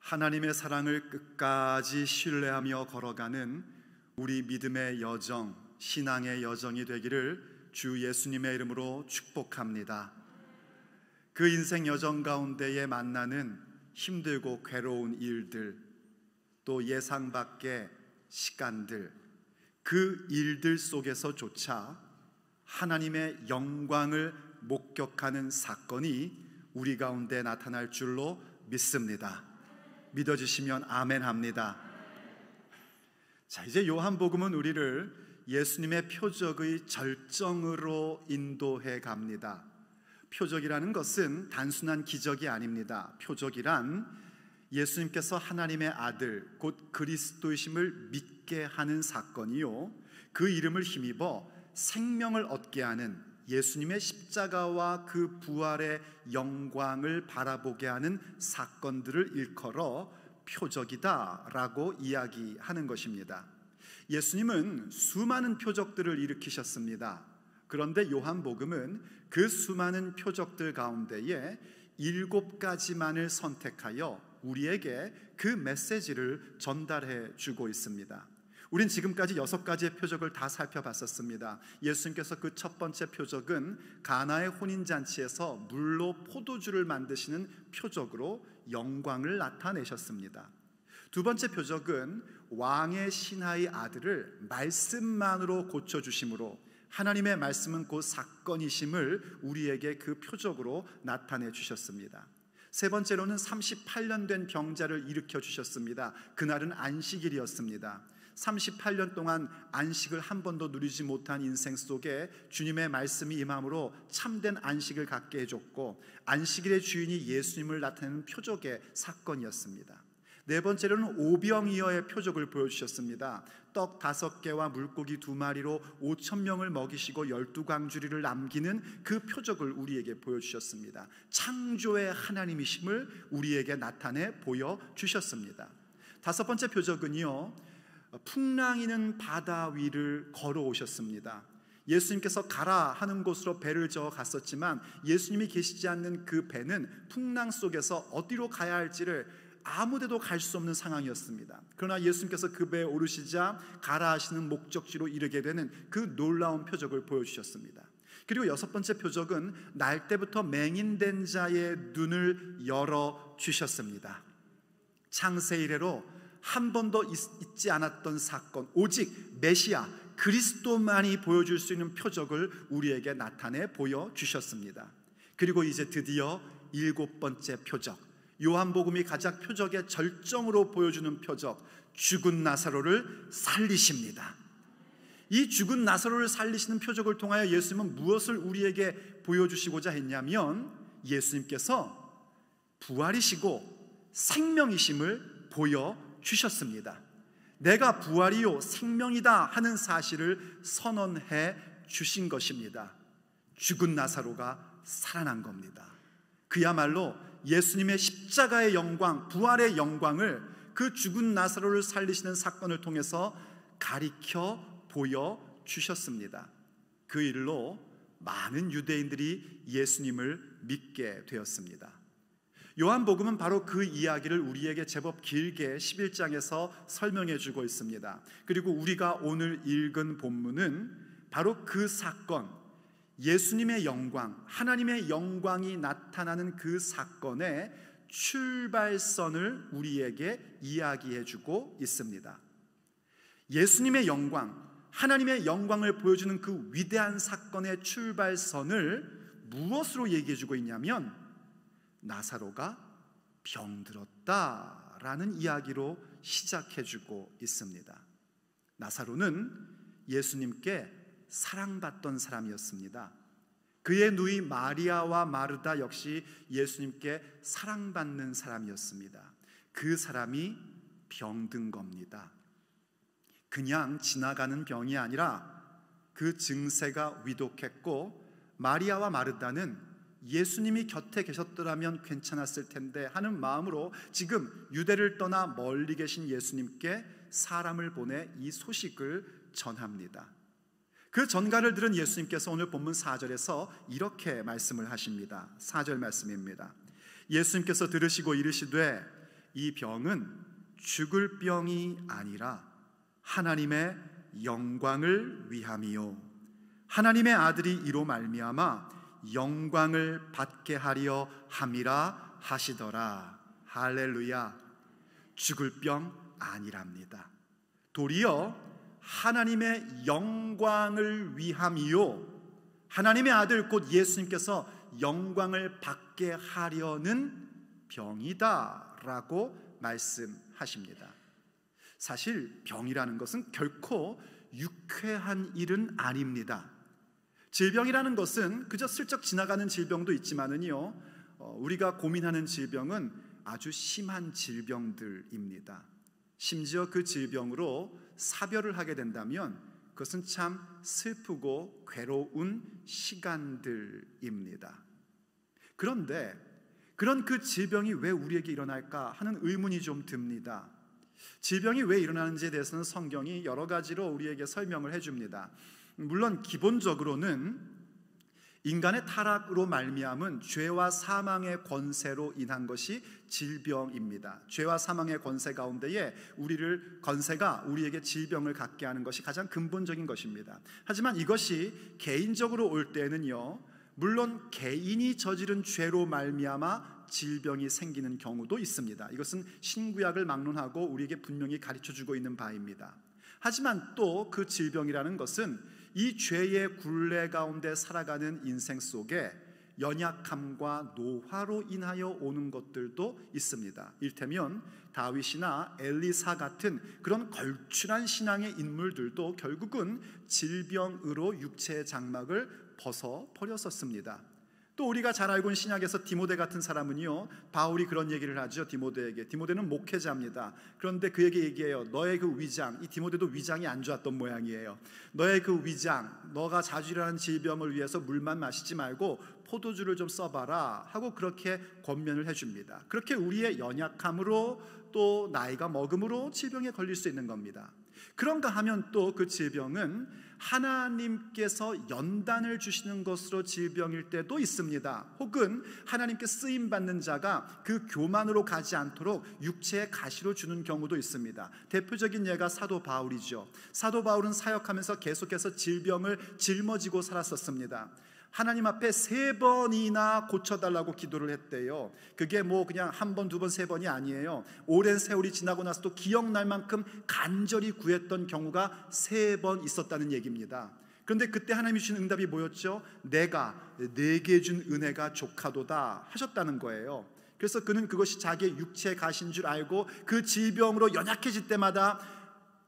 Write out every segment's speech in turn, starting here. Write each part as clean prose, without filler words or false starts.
하나님의 사랑을 끝까지 신뢰하며 걸어가는 우리 믿음의 여정, 신앙의 여정이 되기를 주 예수님의 이름으로 축복합니다. 그 인생 여정 가운데에 만나는 힘들고 괴로운 일들, 또 예상 밖의 시간들, 그 일들 속에서조차 하나님의 영광을 목격하는 사건이 우리 가운데 나타날 줄로 믿습니다. 믿어주시면 아멘 합니다. 자, 이제 요한복음은 우리를 예수님의 표적의 절정으로 인도해 갑니다. 표적이라는 것은 단순한 기적이 아닙니다. 표적이란 예수님께서 하나님의 아들 곧 그리스도이심을 믿게 하는 사건이요, 그 이름을 힘입어 생명을 얻게 하는 예수님의 십자가와 그 부활의 영광을 바라보게 하는 사건들을 일컬어 표적이다라고 이야기하는 것입니다. 예수님은 수많은 표적들을 일으키셨습니다. 그런데 요한복음은 그 수많은 표적들 가운데에 7가지만을 선택하여 우리에게 그 메시지를 전달해 주고 있습니다. 우린 지금까지 6가지의 표적을 다 살펴봤었습니다. 예수님께서 그 첫 번째 표적은 가나의 혼인잔치에서 물로 포도주를 만드시는 표적으로 영광을 나타내셨습니다. 두 번째 표적은 왕의 신하의 아들을 말씀만으로 고쳐주심으로, 하나님의 말씀은 곧 사건이심을 우리에게 그 표적으로 나타내 주셨습니다. 세 번째로는 38년 된 병자를 일으켜 주셨습니다. 그날은 안식일이었습니다. 38년 동안 안식을 한 번도 누리지 못한 인생 속에 주님의 말씀이 임함으로 참된 안식을 갖게 해줬고, 안식일의 주인이 예수님을 나타내는 표적의 사건이었습니다. 네 번째로는 오병이어의 표적을 보여주셨습니다. 떡 5개와 물고기 2마리로 5,000명을 먹이시고 12광주리를 남기는 그 표적을 우리에게 보여주셨습니다. 창조의 하나님이심을 우리에게 나타내 보여주셨습니다. 다섯 번째 표적은요, 풍랑이는 바다 위를 걸어오셨습니다. 예수님께서 가라 하는 곳으로 배를 저어 갔었지만 예수님이 계시지 않는 그 배는 풍랑 속에서 어디로 가야 할지를 아무데도 갈 수 없는 상황이었습니다. 그러나 예수님께서 그 배에 오르시자 가라 하시는 목적지로 이르게 되는 그 놀라운 표적을 보여주셨습니다. 그리고 6번째 표적은 날 때부터 맹인된 자의 눈을 열어주셨습니다. 창세 이래로 한 번도 있지 않았던 사건, 오직 메시아 그리스도만이 보여줄 수 있는 표적을 우리에게 나타내 보여주셨습니다. 그리고 이제 드디어 7번째 표적, 요한복음이 가장 표적의 절정으로 보여주는 표적, 죽은 나사로를 살리십니다. 이 죽은 나사로를 살리시는 표적을 통하여 예수님은 무엇을 우리에게 보여주시고자 했냐면, 예수님께서 부활이시고 생명이심을 보여주셨습니다. 내가 부활이요 생명이다 하는 사실을 선언해 주신 것입니다. 죽은 나사로가 살아난 겁니다. 그야말로 예수님의 십자가의 영광, 부활의 영광을 그 죽은 나사로를 살리시는 사건을 통해서 가리켜 보여주셨습니다. 그 일로 많은 유대인들이 예수님을 믿게 되었습니다. 요한복음은 바로 그 이야기를 우리에게 제법 길게 11장에서 설명해 주고 있습니다. 그리고 우리가 오늘 읽은 본문은 바로 그 사건, 예수님의 영광, 하나님의 영광이 나타나는 그 사건의 출발선을 우리에게 이야기해 주고 있습니다. 예수님의 영광, 하나님의 영광을 보여주는 그 위대한 사건의 출발선을 무엇으로 얘기해 주고 있냐면, 나사로가 병들었다라는 이야기로 시작해 주고 있습니다. 나사로는 예수님께 사랑받던 사람이었습니다. 그의 누이 마리아와 마르다 역시 예수님께 사랑받는 사람이었습니다. 그 사람이 병든 겁니다. 그냥 지나가는 병이 아니라 그 증세가 위독했고, 마리아와 마르다는 예수님이 곁에 계셨더라면 괜찮았을 텐데 하는 마음으로 지금 유대를 떠나 멀리 계신 예수님께 사람을 보내 이 소식을 전합니다. 그 전가를 들은 예수님께서 오늘 본문 4절에서 이렇게 말씀을 하십니다. 4절 말씀입니다. 예수님께서 들으시고 이르시되 이 병은 죽을 병이 아니라 하나님의 영광을 위함이요 하나님의 아들이 이로 말미암아 영광을 받게 하려 함이라 하시더라. 할렐루야. 죽을 병 아니랍니다. 도리어 하나님의 영광을 위함이요 하나님의 아들 곧 예수님께서 영광을 받게 하려는 병이다 라고 말씀하십니다. 사실 병이라는 것은 결코 유쾌한 일은 아닙니다. 질병이라는 것은 그저 슬쩍 지나가는 질병도 있지만은요, 우리가 고민하는 질병은 아주 심한 질병들입니다. 심지어 그 질병으로 사별을 하게 된다면 그것은 참 슬프고 괴로운 시간들입니다. 그런데 그런 그 질병이 왜 우리에게 일어날까 하는 의문이 좀 듭니다. 질병이 왜 일어나는지에 대해서는 성경이 여러 가지로 우리에게 설명을 해줍니다. 물론 기본적으로는 인간의 타락으로 말미암은 죄와 사망의 권세로 인한 것이 질병입니다. 죄와 사망의 권세 가운데에 권세가 우리에게 질병을 갖게 하는 것이 가장 근본적인 것입니다. 하지만 이것이 개인적으로 올 때는요, 물론 개인이 저지른 죄로 말미암아 질병이 생기는 경우도 있습니다. 이것은 신구약을 막론하고 우리에게 분명히 가르쳐주고 있는 바입니다. 하지만 또 그 질병이라는 것은 이 죄의 굴레 가운데 살아가는 인생 속에 연약함과 노화로 인하여 오는 것들도 있습니다. 이를테면 다윗이나 엘리사 같은 그런 걸출한 신앙의 인물들도 결국은 질병으로 육체의 장막을 벗어버렸었습니다. 또 우리가 잘 알고 있는 신약에서 디모데 같은 사람은요, 바울이 그런 얘기를 하죠. 디모데는 목회자입니다. 그런데 그에게 얘기해요. 너의 그 위장, 이 디모데도 위장이 안 좋았던 모양이에요. 너의 그 위장, 너가 자주 일어나는 질병을 위해서 물만 마시지 말고 포도주를 좀 써봐라 하고 그렇게 권면을 해줍니다. 그렇게 우리의 연약함으로 또 나이가 먹음으로 질병에 걸릴 수 있는 겁니다. 그런가 하면 또 그 질병은 하나님께서 연단을 주시는 것으로 질병일 때도 있습니다. 혹은 하나님께 쓰임받는 자가 그 교만으로 가지 않도록 육체의 가시로 주는 경우도 있습니다. 대표적인 예가 사도 바울이죠. 사도 바울은 사역하면서 계속해서 질병을 짊어지고 살았었습니다. 하나님 앞에 3번이나 고쳐달라고 기도를 했대요. 그게 뭐 그냥 한 번, 두 번, 3번이 아니에요. 오랜 세월이 지나고 나서도 기억날 만큼 간절히 구했던 경우가 3번 있었다는 얘기입니다. 그런데 그때 하나님이 주신 응답이 뭐였죠? 내가 내게 준 은혜가 족하도다 하셨다는 거예요. 그래서 그는 그것이 자기의 육체의 가시인 줄 알고 그 질병으로 연약해질 때마다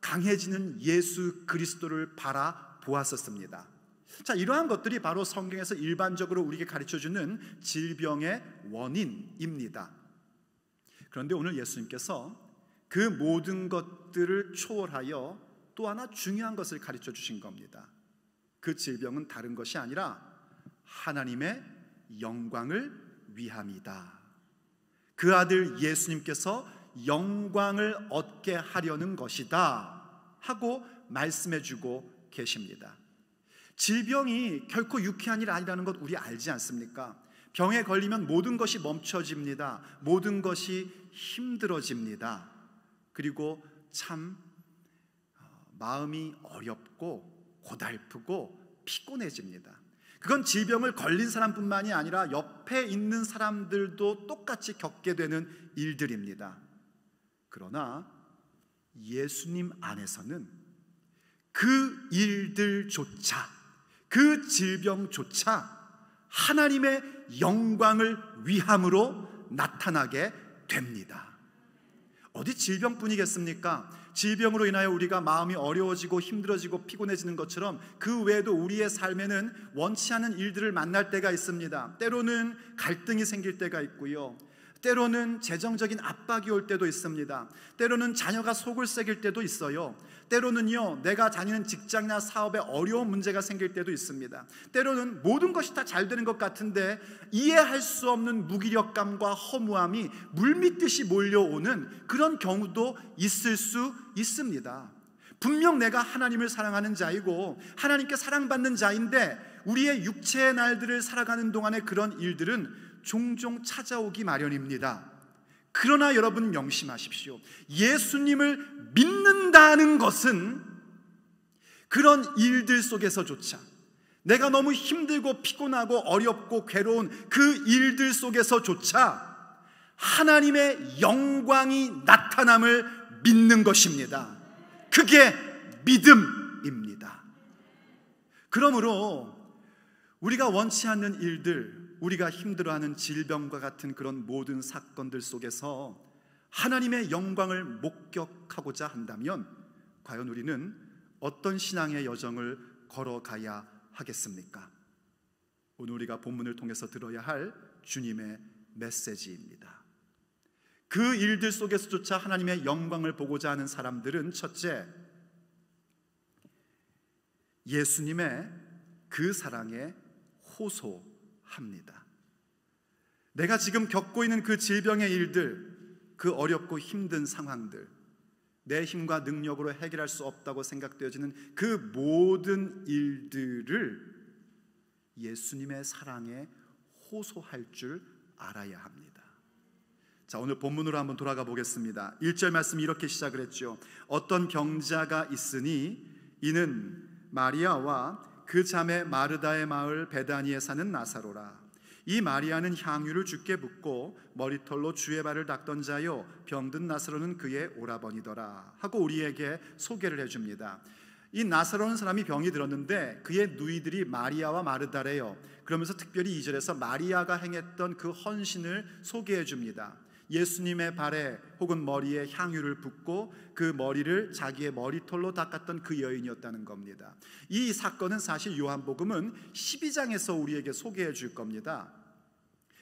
강해지는 예수 그리스도를 바라보았었습니다. 자, 이러한 것들이 바로 성경에서 일반적으로 우리에게 가르쳐주는 질병의 원인입니다. 그런데 오늘 예수님께서 그 모든 것들을 초월하여 또 하나 중요한 것을 가르쳐 주신 겁니다. 그 질병은 다른 것이 아니라 하나님의 영광을 위함이다. 그 아들 예수님께서 영광을 얻게 하려는 것이다 하고 말씀해 주고 계십니다. 질병이 결코 유쾌한 일 아니라는 것 우리 알지 않습니까? 병에 걸리면 모든 것이 멈춰집니다. 모든 것이 힘들어집니다. 그리고 참 마음이 어렵고 고달프고 피곤해집니다. 그건 질병을 걸린 사람뿐만이 아니라 옆에 있는 사람들도 똑같이 겪게 되는 일들입니다. 그러나 예수님 안에서는 그 일들조차, 그 질병조차 하나님의 영광을 위함으로 나타나게 됩니다. 어디 질병뿐이겠습니까? 질병으로 인하여 우리가 마음이 어려워지고 힘들어지고 피곤해지는 것처럼 그 외에도 우리의 삶에는 원치 않은 일들을 만날 때가 있습니다. 때로는 갈등이 생길 때가 있고요, 때로는 재정적인 압박이 올 때도 있습니다. 때로는 자녀가 속을 새길 때도 있어요. 때로는요, 내가 다니는 직장이나 사업에 어려운 문제가 생길 때도 있습니다. 때로는 모든 것이 다 잘 되는 것 같은데 이해할 수 없는 무기력감과 허무함이 물밀듯이 몰려오는 그런 경우도 있을 수 있습니다. 분명 내가 하나님을 사랑하는 자이고 하나님께 사랑받는 자인데 우리의 육체의 날들을 살아가는 동안에 그런 일들은 종종 찾아오기 마련입니다. 그러나 여러분 명심하십시오. 예수님을 믿는다는 것은 그런 일들 속에서조차, 내가 너무 힘들고 피곤하고 어렵고 괴로운 그 일들 속에서조차 하나님의 영광이 나타남을 믿는 것입니다. 그게 믿음입니다. 그러므로 우리가 원치 않는 일들, 우리가 힘들어하는 질병과 같은 그런 모든 사건들 속에서 하나님의 영광을 목격하고자 한다면 과연 우리는 어떤 신앙의 여정을 걸어가야 하겠습니까? 오늘 우리가 본문을 통해서 들어야 할 주님의 메시지입니다. 그 일들 속에서조차 하나님의 영광을 보고자 하는 사람들은 첫째, 예수님의 그 사랑에 호소합니다. 내가 지금 겪고 있는 그 질병의 일들, 그 어렵고 힘든 상황들, 내 힘과 능력으로 해결할 수 없다고 생각되어지는 그 모든 일들을 예수님의 사랑에 호소할 줄 알아야 합니다. 자, 오늘 본문으로 한번 돌아가 보겠습니다. 1절 말씀이 이렇게 시작을 했죠. 어떤 병자가 있으니 이는 마리아와 그 자매 마르다의 마을 베다니에 사는 나사로라. 이 마리아는 향유를 주께 붓고 머리털로 주의 발을 닦던 자요, 병든 나사로는 그의 오라버니더라 하고 우리에게 소개를 해줍니다. 이 나사로는 사람이 병이 들었는데 그의 누이들이 마리아와 마르다래요. 그러면서 특별히 2절에서 마리아가 행했던 그 헌신을 소개해 줍니다. 예수님의 발에 혹은 머리에 향유를 붓고 그 머리를 자기의 머리털로 닦았던 그 여인이었다는 겁니다. 이 사건은 사실 요한복음은 12장에서 우리에게 소개해 줄 겁니다.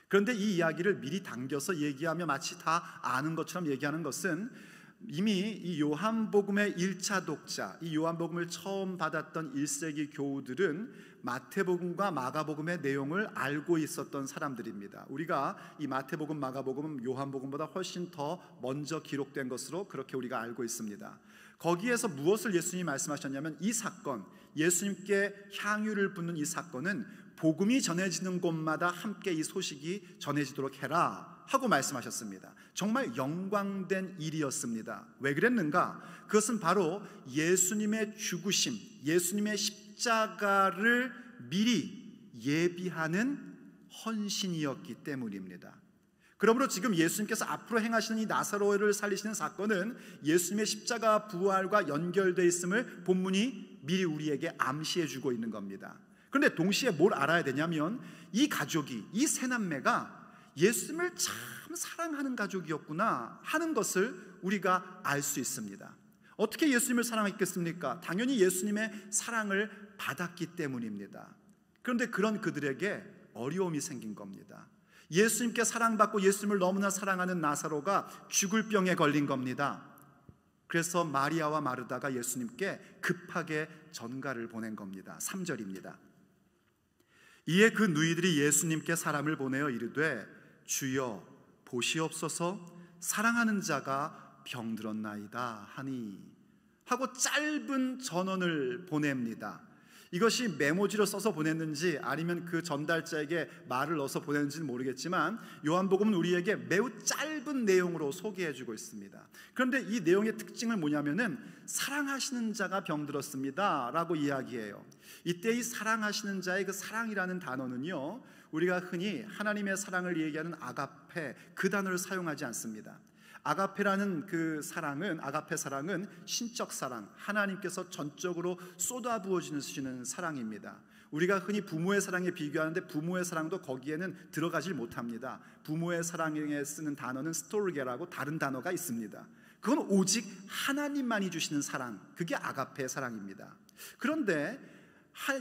그런데 이 이야기를 미리 당겨서 얘기하며 마치 다 아는 것처럼 얘기하는 것은 이미 이 요한복음의 1차 독자, 이 요한복음을 처음 받았던 1세기 교우들은 마태복음과 마가복음의 내용을 알고 있었던 사람들입니다. 우리가 이 마태복음, 마가복음은 요한복음보다 훨씬 더 먼저 기록된 것으로 그렇게 우리가 알고 있습니다. 거기에서 무엇을 예수님이 말씀하셨냐면 이 사건, 예수님께 향유를 붓는 이 사건은 복음이 전해지는 곳마다 함께 이 소식이 전해지도록 해라 하고 말씀하셨습니다. 정말 영광된 일이었습니다. 왜 그랬는가? 그것은 바로 예수님의 죽으심, 예수님의 십자가를 미리 예비하는 헌신이었기 때문입니다. 그러므로 지금 예수님께서 앞으로 행하시는 이 나사로를 살리시는 사건은 예수님의 십자가 부활과 연결되어 있음을 본문이 미리 우리에게 암시해 주고 있는 겁니다. 그런데 동시에 뭘 알아야 되냐면 이 가족이, 이 세 남매가 예수님을 참 사랑하는 가족이었구나 하는 것을 우리가 알 수 있습니다. 어떻게 예수님을 사랑했겠습니까? 당연히 예수님의 사랑을 받았기 때문입니다. 그런데 그런 그들에게 어려움이 생긴 겁니다. 예수님께 사랑받고 예수님을 너무나 사랑하는 나사로가 죽을 병에 걸린 겁니다. 그래서 마리아와 마르다가 예수님께 급하게 전가를 보낸 겁니다. 3절입니다. 이에 그 누이들이 예수님께 사람을 보내어 이르되 주여 보시옵소서 사랑하는 자가 병들었나이다 하니 하고 짧은 전언을 보냅니다. 이것이 메모지로 써서 보냈는지 아니면 그 전달자에게 말을 넣어서 보냈는지는 모르겠지만 요한복음은 우리에게 매우 짧은 내용으로 소개해주고 있습니다. 그런데 이 내용의 특징은 뭐냐면은 사랑하시는 자가 병들었습니다 라고 이야기해요. 이때 이 사랑하시는 자의 그 사랑이라는 단어는요, 우리가 흔히 하나님의 사랑을 얘기하는 아가페, 그 단어를 사용하지 않습니다. 아가페라는 그 사랑은, 아가페 사랑은 신적 사랑, 하나님께서 전적으로 쏟아부어주시는 사랑입니다. 우리가 흔히 부모의 사랑에 비교하는데 부모의 사랑도 거기에는 들어가질 못합니다. 부모의 사랑에 쓰는 단어는 스토르게라고 다른 단어가 있습니다. 그건 오직 하나님만이 주시는 사랑, 그게 아가페의 사랑입니다. 그런데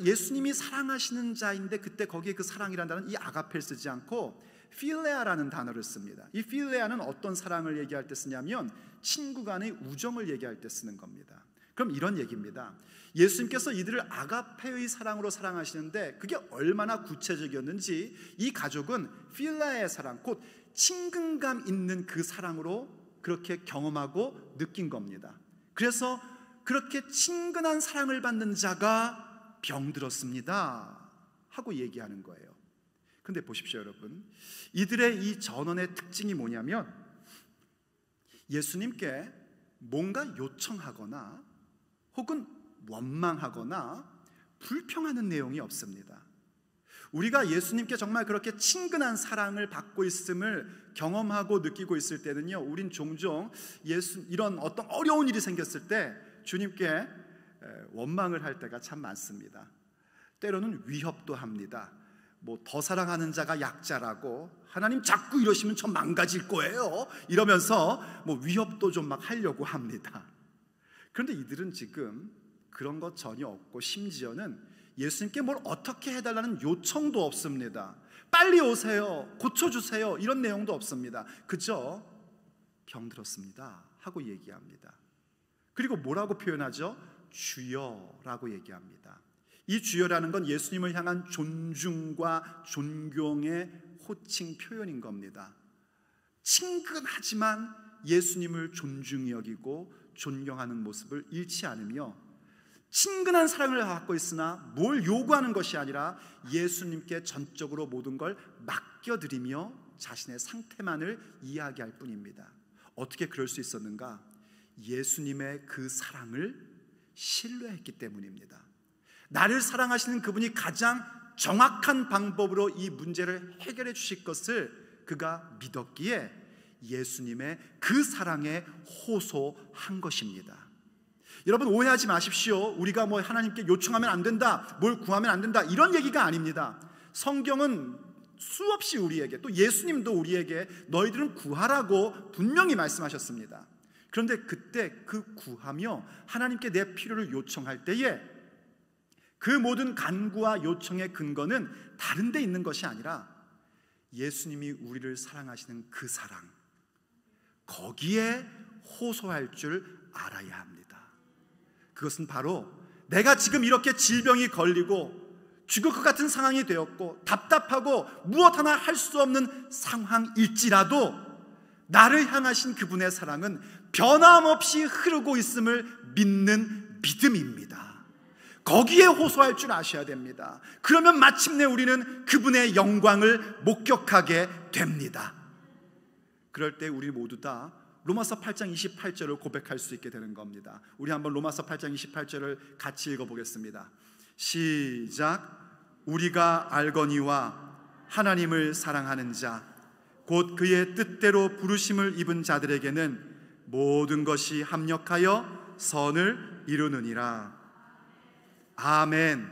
예수님이 사랑하시는 자인데 그때 거기에 그 사랑이라는 단어는 이 아가페를 쓰지 않고 필레아라는 단어를 씁니다. 이 필레아는 어떤 사랑을 얘기할 때 쓰냐면 친구 간의 우정을 얘기할 때 쓰는 겁니다. 그럼 이런 얘기입니다. 예수님께서 이들을 아가페의 사랑으로 사랑하시는데 그게 얼마나 구체적이었는지 이 가족은 필레아의 사랑, 곧 친근감 있는 그 사랑으로 그렇게 경험하고 느낀 겁니다. 그래서 그렇게 친근한 사랑을 받는 자가 병들었습니다 하고 얘기하는 거예요. 근데 보십시오 여러분, 이들의 이 전언의 특징이 뭐냐면 예수님께 뭔가 요청하거나 혹은 원망하거나 불평하는 내용이 없습니다. 우리가 예수님께 정말 그렇게 친근한 사랑을 받고 있음을 경험하고 느끼고 있을 때는요, 우린 종종 이런 어떤 어려운 일이 생겼을 때 주님께 원망을 할 때가 참 많습니다. 때로는 위협도 합니다. 뭐 더 사랑하는 자가 약자라고, 하나님 자꾸 이러시면 저 망가질 거예요, 이러면서 뭐 위협도 좀 막 하려고 합니다. 그런데 이들은 지금 그런 것 전혀 없고, 심지어는 예수님께 뭘 어떻게 해달라는 요청도 없습니다. 빨리 오세요, 고쳐주세요, 이런 내용도 없습니다. 그저 병들었습니다 하고 얘기합니다. 그리고 뭐라고 표현하죠? 주여라고 얘기합니다. 이 주여라는 건 예수님을 향한 존중과 존경의 호칭 표현인 겁니다. 친근하지만 예수님을 존중히 여기고 존경하는 모습을 잃지 않으며, 친근한 사랑을 갖고 있으나 뭘 요구하는 것이 아니라 예수님께 전적으로 모든 걸 맡겨드리며 자신의 상태만을 이야기할 뿐입니다. 어떻게 그럴 수 있었는가? 예수님의 그 사랑을 신뢰했기 때문입니다. 나를 사랑하시는 그분이 가장 정확한 방법으로 이 문제를 해결해 주실 것을 그가 믿었기에 예수님의 그 사랑에 호소한 것입니다. 여러분, 오해하지 마십시오. 우리가 뭐 하나님께 요청하면 안 된다, 뭘 구하면 안 된다, 이런 얘기가 아닙니다. 성경은 수없이 우리에게, 또 예수님도 우리에게 너희들은 구하라고 분명히 말씀하셨습니다. 그런데 그때 그 구하며 하나님께 내 필요를 요청할 때에 그 모든 간구와 요청의 근거는 다른 데 있는 것이 아니라 예수님이 우리를 사랑하시는 그 사랑, 거기에 호소할 줄 알아야 합니다. 그것은 바로 내가 지금 이렇게 질병이 걸리고 죽을 것 같은 상황이 되었고 답답하고 무엇 하나 할 수 없는 상황일지라도 나를 향하신 그분의 사랑은 변함없이 흐르고 있음을 믿는 믿음입니다. 거기에 호소할 줄 아셔야 됩니다. 그러면 마침내 우리는 그분의 영광을 목격하게 됩니다. 그럴 때 우리 모두 다 로마서 8장 28절을 고백할 수 있게 되는 겁니다. 우리 한번 로마서 8장 28절을 같이 읽어보겠습니다. 시작. 우리가 알거니와 하나님을 사랑하는 자 곧 그의 뜻대로 부르심을 입은 자들에게는 모든 것이 합력하여 선을 이루느니라. 아멘.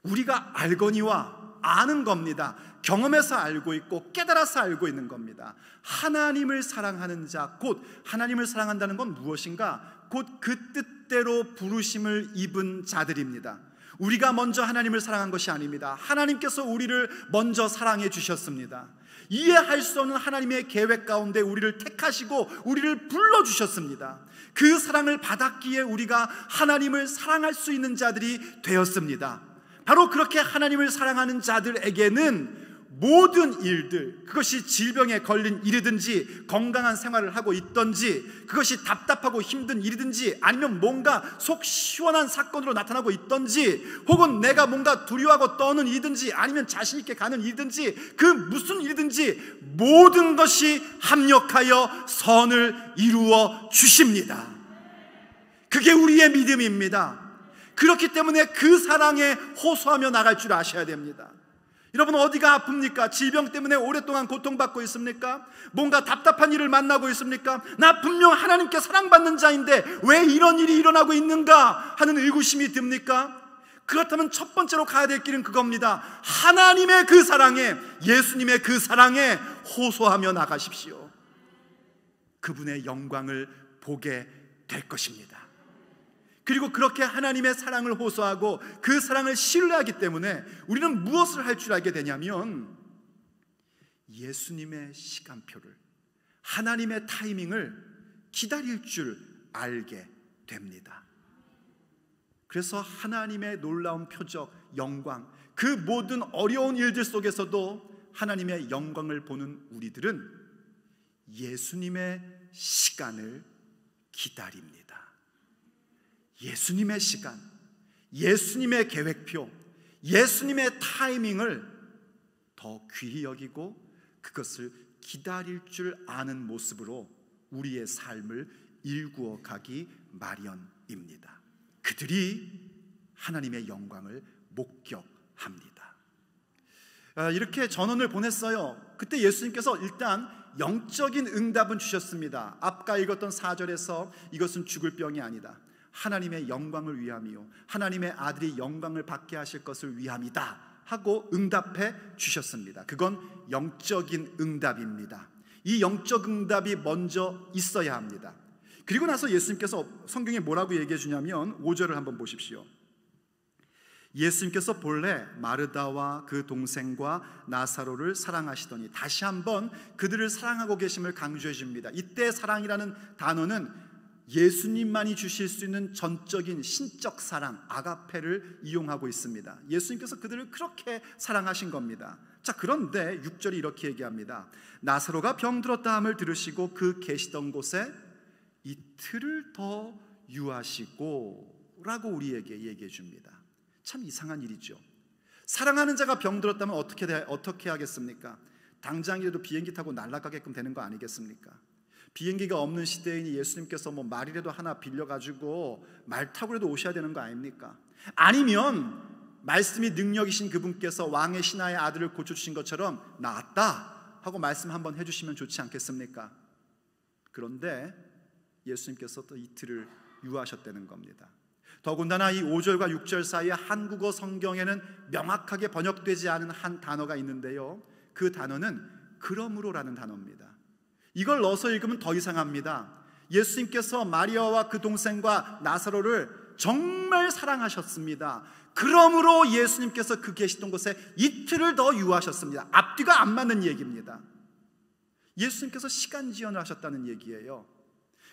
우리가 알거니와 아는 겁니다. 경험해서 알고 있고 깨달아서 알고 있는 겁니다. 하나님을 사랑하는 자, 곧 하나님을 사랑한다는 건 무엇인가? 곧 그 뜻대로 부르심을 입은 자들입니다. 우리가 먼저 하나님을 사랑한 것이 아닙니다. 하나님께서 우리를 먼저 사랑해 주셨습니다. 이해할 수 없는 하나님의 계획 가운데 우리를 택하시고 우리를 불러주셨습니다. 그 사랑을 받았기에 우리가 하나님을 사랑할 수 있는 자들이 되었습니다. 바로 그렇게 하나님을 사랑하는 자들에게는 모든 일들, 그것이 질병에 걸린 일이든지 건강한 생활을 하고 있든지 그것이 답답하고 힘든 일이든지 아니면 뭔가 속 시원한 사건으로 나타나고 있든지 혹은 내가 뭔가 두려워하고 떠는 일이든지 아니면 자신 있게 가는 일이든지 그 무슨 일이든지 모든 것이 합력하여 선을 이루어 주십니다. 그게 우리의 믿음입니다. 그렇기 때문에 그 사랑에 호소하며 나갈 줄 아셔야 됩니다. 여러분, 어디가 아픕니까? 질병 때문에 오랫동안 고통받고 있습니까? 뭔가 답답한 일을 만나고 있습니까? 나 분명 하나님께 사랑받는 자인데 왜 이런 일이 일어나고 있는가 하는 의구심이 듭니까? 그렇다면 첫 번째로 가야 될 길은 그겁니다. 하나님의 그 사랑에, 예수님의 그 사랑에 호소하며 나가십시오. 그분의 영광을 보게 될 것입니다. 그리고 그렇게 하나님의 사랑을 호소하고 그 사랑을 신뢰하기 때문에 우리는 무엇을 할 줄 알게 되냐면 예수님의 시간표를, 하나님의 타이밍을 기다릴 줄 알게 됩니다. 그래서 하나님의 놀라운 표적, 영광, 그 모든 어려운 일들 속에서도 하나님의 영광을 보는 우리들은 예수님의 시간을 기다립니다. 예수님의 시간, 예수님의 계획표, 예수님의 타이밍을 더 귀히 여기고 그것을 기다릴 줄 아는 모습으로 우리의 삶을 일구어 가기 마련입니다. 그들이 하나님의 영광을 목격합니다. 이렇게 전원을 보냈어요. 그때 예수님께서 일단 영적인 응답은 주셨습니다. 아까 읽었던 4절에서 이것은 죽을 병이 아니다, 하나님의 영광을 위함이요 하나님의 아들이 영광을 받게 하실 것을 위함이다 하고 응답해 주셨습니다. 그건 영적인 응답입니다. 이 영적 응답이 먼저 있어야 합니다. 그리고 나서 예수님께서 성경에 뭐라고 얘기해 주냐면 5절을 한번 보십시오. 예수님께서 본래 마르다와 그 동생과 나사로를 사랑하시더니, 다시 한번 그들을 사랑하고 계심을 강조해 줍니다. 이때 사랑이라는 단어는 예수님만이 주실 수 있는 전적인 신적 사랑, 아가페를 이용하고 있습니다. 예수님께서 그들을 그렇게 사랑하신 겁니다. 자, 그런데 6절이 이렇게 얘기합니다. 나사로가 병들었다 함을 들으시고 그 계시던 곳에 이틀을 더 유하시고 라고 우리에게 얘기해 줍니다. 참 이상한 일이죠. 사랑하는 자가 병들었다면 어떻게 하겠습니까? 당장이라도 비행기 타고 날아가게끔 되는 거 아니겠습니까? 비행기가 없는 시대이니 예수님께서 말이라도 하나 빌려가지고 말 타고라도 오셔야 되는 거 아닙니까? 아니면 말씀이 능력이신 그분께서 왕의 신하의 아들을 고쳐주신 것처럼 나았다 하고 말씀 한번 해주시면 좋지 않겠습니까? 그런데 예수님께서 또 이틀을 유하셨다는 겁니다. 더군다나 이 5절과 6절 사이에 한국어 성경에는 명확하게 번역되지 않은 한 단어가 있는데요, 그 단어는 그러므로라는 단어입니다. 이걸 넣어서 읽으면 더 이상합니다. 예수님께서 마리아와 그 동생과 나사로를 정말 사랑하셨습니다. 그러므로 예수님께서 그 계시던 곳에 이틀을 더 유하셨습니다. 앞뒤가 안 맞는 얘기입니다. 예수님께서 시간 지연을 하셨다는 얘기예요.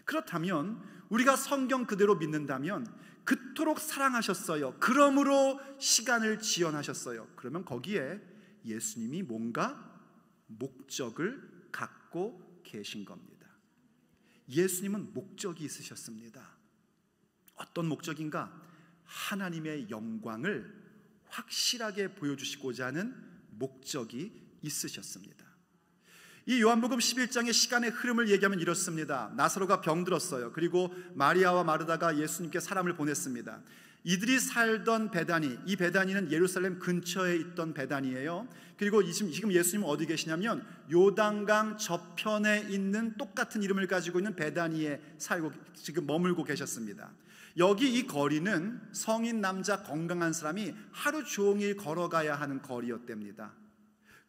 그렇다면 우리가 성경 그대로 믿는다면 그토록 사랑하셨어요, 그러므로 시간을 지연하셨어요, 그러면 거기에 예수님이 뭔가 목적을 갖고 계신 겁니다. 예수님은 목적이 있으셨습니다. 어떤 목적인가? 하나님의 영광을 확실하게 보여주시고자 하는 목적이 있으셨습니다. 이 요한복음 11장의 시간의 흐름을 얘기하면 이렇습니다. 나사로가 병들었어요. 그리고 마리아와 마르다가 예수님께 사람을 보냈습니다. 이들이 살던 베다니, 이 베다니는 예루살렘 근처에 있던 베다니예요. 그리고 지금 예수님은 어디 계시냐면 요단강 저편에 있는 똑같은 이름을 가지고 있는 베다니에 살고 지금 머물고 계셨습니다. 여기 이 거리는 성인 남자 건강한 사람이 하루 종일 걸어가야 하는 거리였답니다.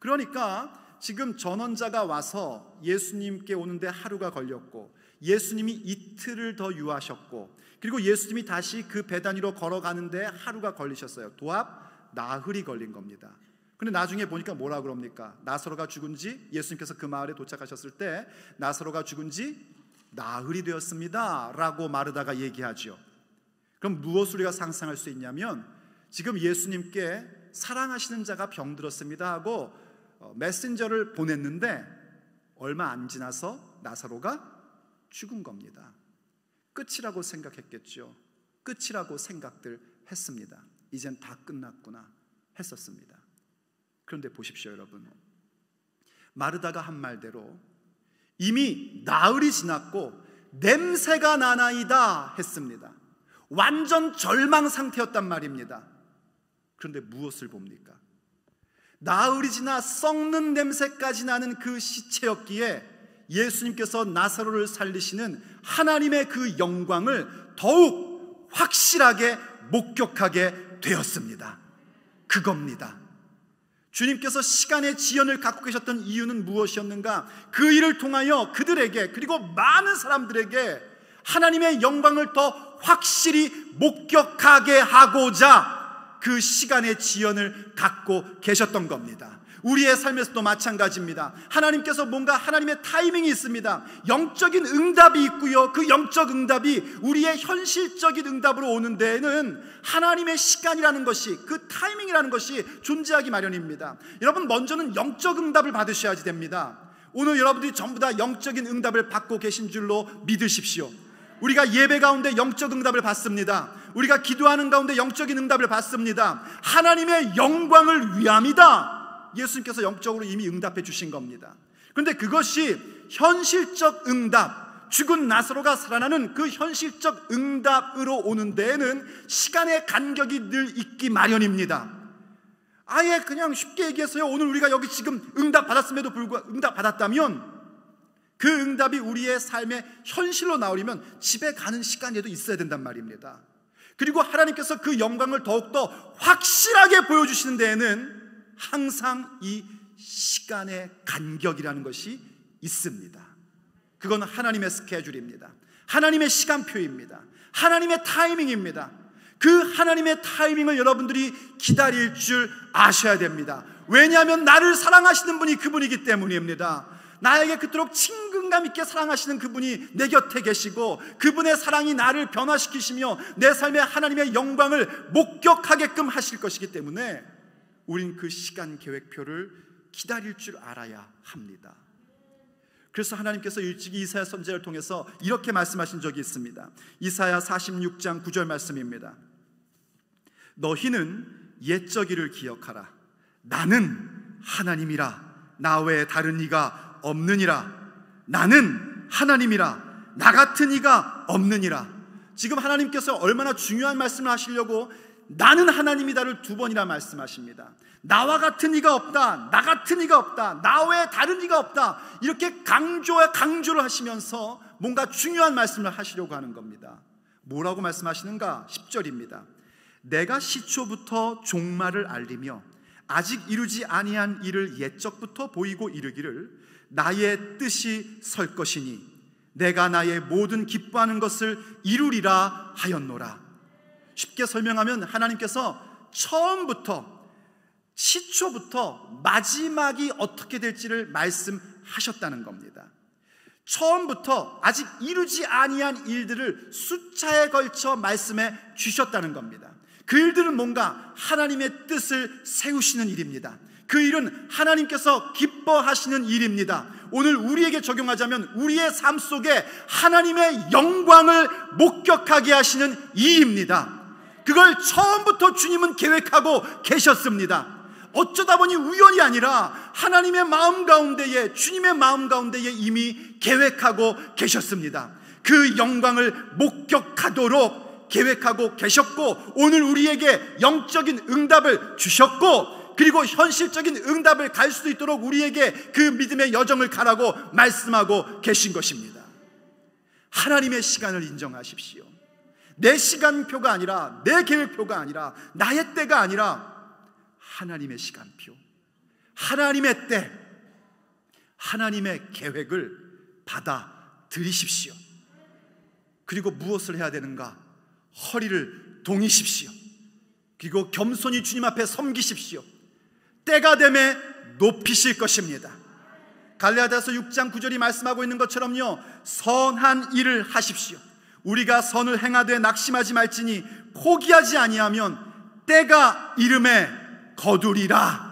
그러니까 지금 전원자가 와서 예수님께 오는데 하루가 걸렸고, 예수님이 이틀을 더 유하셨고, 그리고 예수님이 다시 그 베다니로 걸어가는데 하루가 걸리셨어요. 도합 나흘이 걸린 겁니다. 근데 나중에 보니까 뭐라 그럽니까? 나사로가 죽은 지, 예수님께서 그 마을에 도착하셨을 때 나사로가 죽은 지 나흘이 되었습니다 라고 마르다가 얘기하죠. 그럼 무엇을 우리가 상상할 수 있냐면, 지금 예수님께 사랑하시는 자가 병들었습니다 하고 메신저를 보냈는데 얼마 안 지나서 나사로가 죽은 겁니다. 끝이라고 생각했겠죠. 끝이라고 생각들 했습니다. 이젠 다 끝났구나 했었습니다. 그런데 보십시오 여러분, 마르다가 한 말대로 이미 나흘이 지났고 냄새가 나나이다 했습니다. 완전 절망 상태였단 말입니다. 그런데 무엇을 봅니까? 나흘이 지나 썩는 냄새까지 나는 그 시체였기에 예수님께서 나사로를 살리시는 하나님의 그 영광을 더욱 확실하게 목격하게 되었습니다. 그겁니다. 주님께서 시간의 지연을 갖고 계셨던 이유는 무엇이었는가? 그 일을 통하여 그들에게, 그리고 많은 사람들에게 하나님의 영광을 더 확실히 목격하게 하고자 그 시간의 지연을 갖고 계셨던 겁니다. 우리의 삶에서도 마찬가지입니다. 하나님께서 뭔가 하나님의 타이밍이 있습니다. 영적인 응답이 있고요, 그 영적 응답이 우리의 현실적인 응답으로 오는 데에는 하나님의 시간이라는 것이, 그 타이밍이라는 것이 존재하기 마련입니다. 여러분, 먼저는 영적 응답을 받으셔야지 됩니다. 오늘 여러분들이 전부 다 영적인 응답을 받고 계신 줄로 믿으십시오. 우리가 예배 가운데 영적 응답을 받습니다. 우리가 기도하는 가운데 영적인 응답을 받습니다. 하나님의 영광을 위함이다. 예수님께서 영적으로 이미 응답해 주신 겁니다. 그런데 그것이 현실적 응답, 죽은 나사로가 살아나는 그 현실적 응답으로 오는 데에는 시간의 간격이 늘 있기 마련입니다. 아예 그냥 쉽게 얘기해서요, 오늘 우리가 여기 지금 응답받았음에도 불구하고 응답받았다면 그 응답이 우리의 삶의 현실로 나오려면 집에 가는 시간에도 있어야 된단 말입니다. 그리고 하나님께서 그 영광을 더욱더 확실하게 보여주시는 데에는 항상 이 시간의 간격이라는 것이 있습니다. 그건 하나님의 스케줄입니다. 하나님의 시간표입니다. 하나님의 타이밍입니다. 그 하나님의 타이밍을 여러분들이 기다릴 줄 아셔야 됩니다. 왜냐하면 나를 사랑하시는 분이 그분이기 때문입니다. 나에게 그토록 친근감 있게 사랑하시는 그분이 내 곁에 계시고 그분의 사랑이 나를 변화시키시며 내 삶에 하나님의 영광을 목격하게끔 하실 것이기 때문에 우린 그 시간 계획표를 기다릴 줄 알아야 합니다. 그래서 하나님께서 일찍이 이사야 선지자를 통해서 이렇게 말씀하신 적이 있습니다. 이사야 46장 9절 말씀입니다. 너희는 옛적 일을 기억하라. 나는 하나님이라. 나 외에 다른 이가 없느니라. 나는 하나님이라. 나 같은 이가 없느니라. 지금 하나님께서 얼마나 중요한 말씀을 하시려고 나는 하나님이다를 2번이나 말씀하십니다. 나와 같은 이가 없다. 나 같은 이가 없다. 나 외에 다른 이가 없다. 이렇게 강조를 하시면서 뭔가 중요한 말씀을 하시려고 하는 겁니다. 뭐라고 말씀하시는가? 10절입니다. 내가 시초부터 종말을 알리며 아직 이루지 아니한 일을 옛적부터 보이고 이르기를 나의 뜻이 설 것이니 내가 나의 모든 기뻐하는 것을 이루리라 하였노라. 쉽게 설명하면 하나님께서 처음부터 시초부터 마지막이 어떻게 될지를 말씀하셨다는 겁니다. 처음부터 아직 이루지 아니한 일들을 숫자에 걸쳐 말씀해 주셨다는 겁니다. 그 일들은 뭔가 하나님의 뜻을 세우시는 일입니다. 그 일은 하나님께서 기뻐하시는 일입니다. 오늘 우리에게 적용하자면 우리의 삶 속에 하나님의 영광을 목격하게 하시는 일입니다. 그걸 처음부터 주님은 계획하고 계셨습니다. 어쩌다 보니 우연이 아니라 하나님의 마음 가운데에, 주님의 마음 가운데에 이미 계획하고 계셨습니다. 그 영광을 목격하도록 계획하고 계셨고 오늘 우리에게 영적인 응답을 주셨고 그리고 현실적인 응답을 갈 수 있도록 우리에게 그 믿음의 여정을 가라고 말씀하고 계신 것입니다. 하나님의 시간을 인정하십시오. 내 시간표가 아니라, 내 계획표가 아니라, 나의 때가 아니라 하나님의 시간표, 하나님의 때, 하나님의 계획을 받아들이십시오. 그리고 무엇을 해야 되는가? 허리를 동이십시오. 그리고 겸손히 주님 앞에 섬기십시오. 때가 되매 높이실 것입니다. 갈라디아서 6장 9절이 말씀하고 있는 것처럼요, 선한 일을 하십시오. 우리가 선을 행하되 낙심하지 말지니 포기하지 아니하면 때가 이름에 거두리라.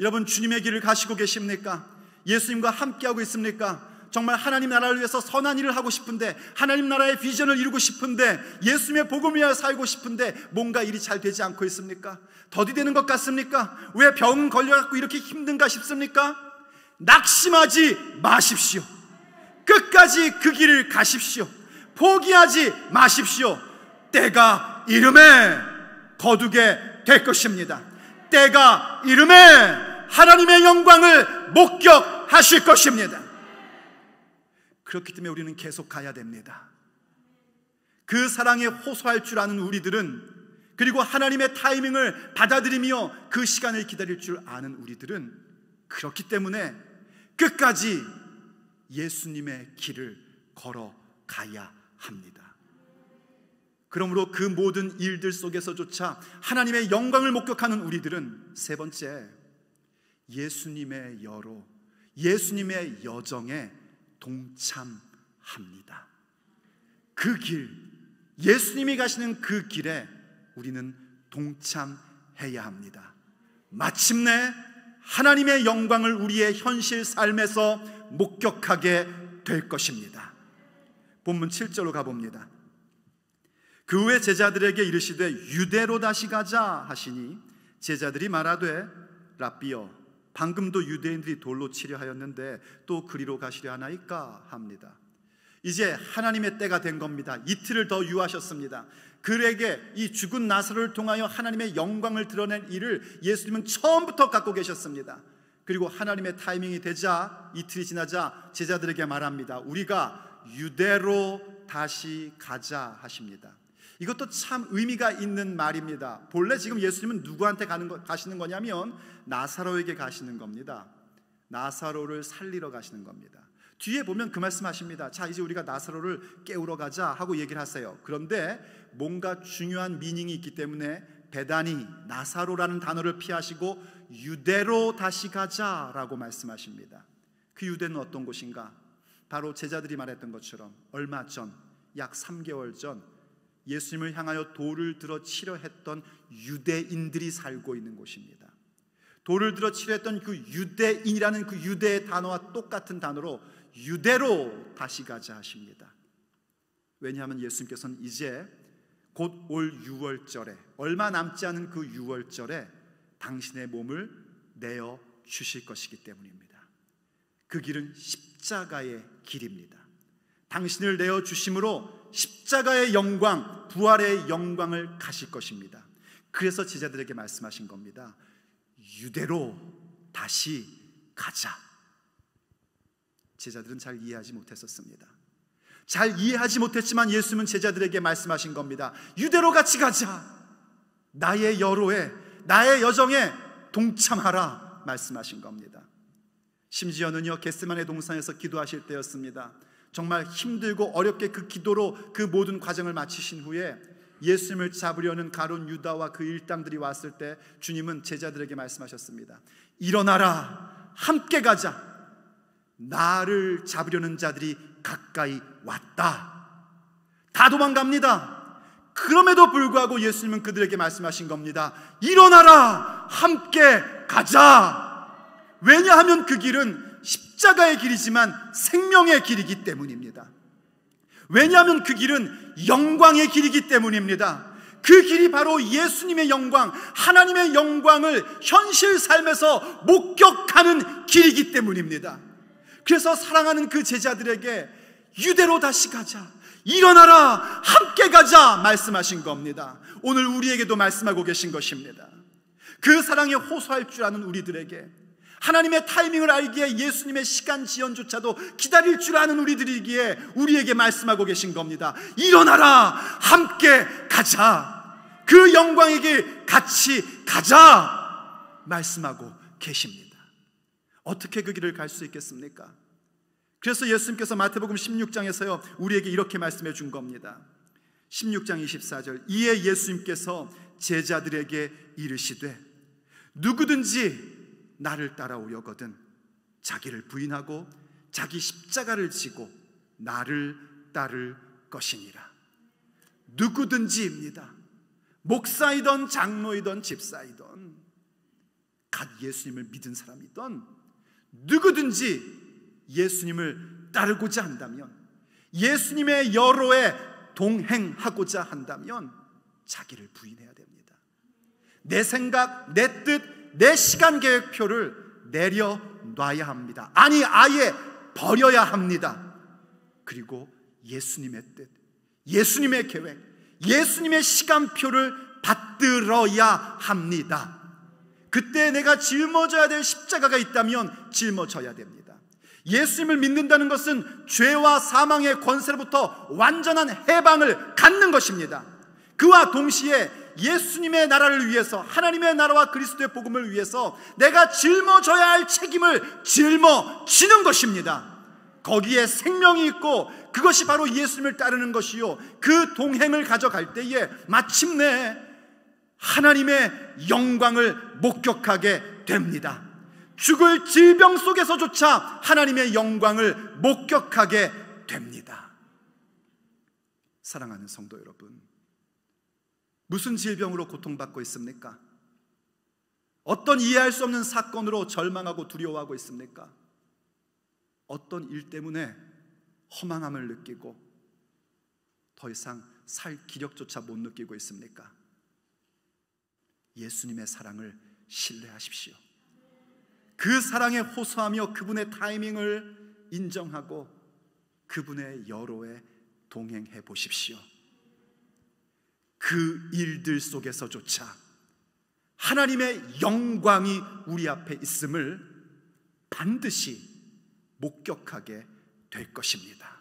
여러분, 주님의 길을 가시고 계십니까? 예수님과 함께하고 있습니까? 정말 하나님 나라를 위해서 선한 일을 하고 싶은데, 하나님 나라의 비전을 이루고 싶은데, 예수님의 복음을 위하여 살고 싶은데 뭔가 일이 잘 되지 않고 있습니까? 더디되는 것 같습니까? 왜 병 걸려갖고 이렇게 힘든가 싶습니까? 낙심하지 마십시오. 끝까지 그 길을 가십시오. 포기하지 마십시오. 때가 이름에 거두게 될 것입니다. 때가 이름에 하나님의 영광을 목격하실 것입니다. 그렇기 때문에 우리는 계속 가야 됩니다. 그 사랑에 호소할 줄 아는 우리들은, 그리고 하나님의 타이밍을 받아들이며 그 시간을 기다릴 줄 아는 우리들은 그렇기 때문에 끝까지 예수님의 길을 걸어가야 합니다. 그러므로 그 모든 일들 속에서조차 하나님의 영광을 목격하는 우리들은 세 번째, 예수님의 여로, 예수님의 여정에 동참합니다. 그 길, 예수님이 가시는 그 길에 우리는 동참해야 합니다. 마침내 하나님의 영광을 우리의 현실 삶에서 목격하게 될 것입니다. 본문 7절로 가봅니다. 그 후에 제자들에게 이르시되 유대로 다시 가자 하시니 제자들이 말하되 랍비여, 방금도 유대인들이 돌로 치려 하였는데 또 그리로 가시려 하나이까 합니다. 이제 하나님의 때가 된 겁니다. 이틀을 더 유하셨습니다. 그에게 이 죽은 나사로를 통하여 하나님의 영광을 드러낸 일을 예수님은 처음부터 갖고 계셨습니다. 그리고 하나님의 타이밍이 되자, 이틀이 지나자 제자들에게 말합니다. 우리가 유대로 다시 가자 하십니다. 이것도 참 의미가 있는 말입니다. 본래 지금 예수님은 누구한테 가시는 거냐면 나사로에게 가시는 겁니다. 나사로를 살리러 가시는 겁니다. 뒤에 보면 그 말씀하십니다. 자, 이제 우리가 나사로를 깨우러 가자 하고 얘기를 하세요. 그런데 뭔가 중요한 미닝이 있기 때문에 베다니, 나사로라는 단어를 피하시고 유대로 다시 가자라고 말씀하십니다. 그 유대는 어떤 곳인가? 바로 제자들이 말했던 것처럼 얼마 전, 약 3개월 전 예수님을 향하여 돌을 들어 치려 했던 유대인들이 살고 있는 곳입니다. 돌을 들어 치려 했던 그 유대인이라는 그 유대의 단어와 똑같은 단어로 유대로 다시 가자 하십니다. 왜냐하면 예수님께서는 이제 곧 올 6월절에, 얼마 남지 않은 그 6월절에 당신의 몸을 내어 주실 것이기 때문입니다. 그 길은 십자가의 길입니다. 당신을 내어 주심으로 십자가의 영광, 부활의 영광을 가실 것입니다. 그래서 제자들에게 말씀하신 겁니다. 유대로 다시 가자. 제자들은 잘 이해하지 못했었습니다. 잘 이해하지 못했지만 예수님은 제자들에게 말씀하신 겁니다. 유대로 같이 가자. 나의 여로에, 나의 여정에 동참하라 말씀하신 겁니다. 심지어는요, 겟세마네 동산에서 기도하실 때였습니다. 정말 힘들고 어렵게 그 기도로 그 모든 과정을 마치신 후에 예수님을 잡으려는 가룟 유다와 그 일당들이 왔을 때 주님은 제자들에게 말씀하셨습니다. 일어나라, 함께 가자. 나를 잡으려는 자들이 가까이 왔다. 다 도망갑니다. 그럼에도 불구하고 예수님은 그들에게 말씀하신 겁니다. 일어나라, 함께 가자. 왜냐하면 그 길은 십자가의 길이지만 생명의 길이기 때문입니다. 왜냐하면 그 길은 영광의 길이기 때문입니다. 그 길이 바로 예수님의 영광, 하나님의 영광을 현실 삶에서 목격하는 길이기 때문입니다. 그래서 사랑하는 그 제자들에게 유대로 다시 가자, 일어나라, 함께 가자 말씀하신 겁니다. 오늘 우리에게도 말씀하고 계신 것입니다. 그 사랑에 호소할 줄 아는 우리들에게, 하나님의 타이밍을 알기에 예수님의 시간 지연조차도 기다릴 줄 아는 우리들이기에 우리에게 말씀하고 계신 겁니다. 일어나라, 함께 가자, 그 영광의 길 같이 가자 말씀하고 계십니다. 어떻게 그 길을 갈 수 있겠습니까? 그래서 예수님께서 마태복음 16장에서요 우리에게 이렇게 말씀해 준 겁니다. 16장 24절, 이에 예수님께서 제자들에게 이르시되 누구든지 나를 따라오려거든 자기를 부인하고 자기 십자가를 지고 나를 따를 것이니라. 누구든지입니다. 목사이던 장로이던 집사이던 갓 예수님을 믿은 사람이던 누구든지 예수님을 따르고자 한다면, 예수님의 여로에 동행하고자 한다면 자기를 부인해야 됩니다. 내 생각, 내 뜻, 내 시간 계획표를 내려놔야 합니다. 아니, 아예 버려야 합니다. 그리고 예수님의 뜻, 예수님의 계획, 예수님의 시간표를 받들어야 합니다. 그때 내가 짊어져야 될 십자가가 있다면 짊어져야 됩니다. 예수님을 믿는다는 것은 죄와 사망의 권세로부터 완전한 해방을 갖는 것입니다. 그와 동시에 예수님의 나라를 위해서, 하나님의 나라와 그리스도의 복음을 위해서 내가 짊어져야 할 책임을 짊어지는 것입니다. 거기에 생명이 있고 그것이 바로 예수님을 따르는 것이요, 그 동행을 가져갈 때에 마침내 하나님의 영광을 목격하게 됩니다. 죽을 질병 속에서조차 하나님의 영광을 목격하게 됩니다. 사랑하는 성도 여러분, 무슨 질병으로 고통받고 있습니까? 어떤 이해할 수 없는 사건으로 절망하고 두려워하고 있습니까? 어떤 일 때문에 허망함을 느끼고 더 이상 살 기력조차 못 느끼고 있습니까? 예수님의 사랑을 신뢰하십시오. 그 사랑에 호소하며 그분의 타이밍을 인정하고 그 그분의 여로에 동행해 보십시오. 그 일들 속에서조차 하나님의 영광이 우리 앞에 있음을 반드시 목격하게 될 것입니다.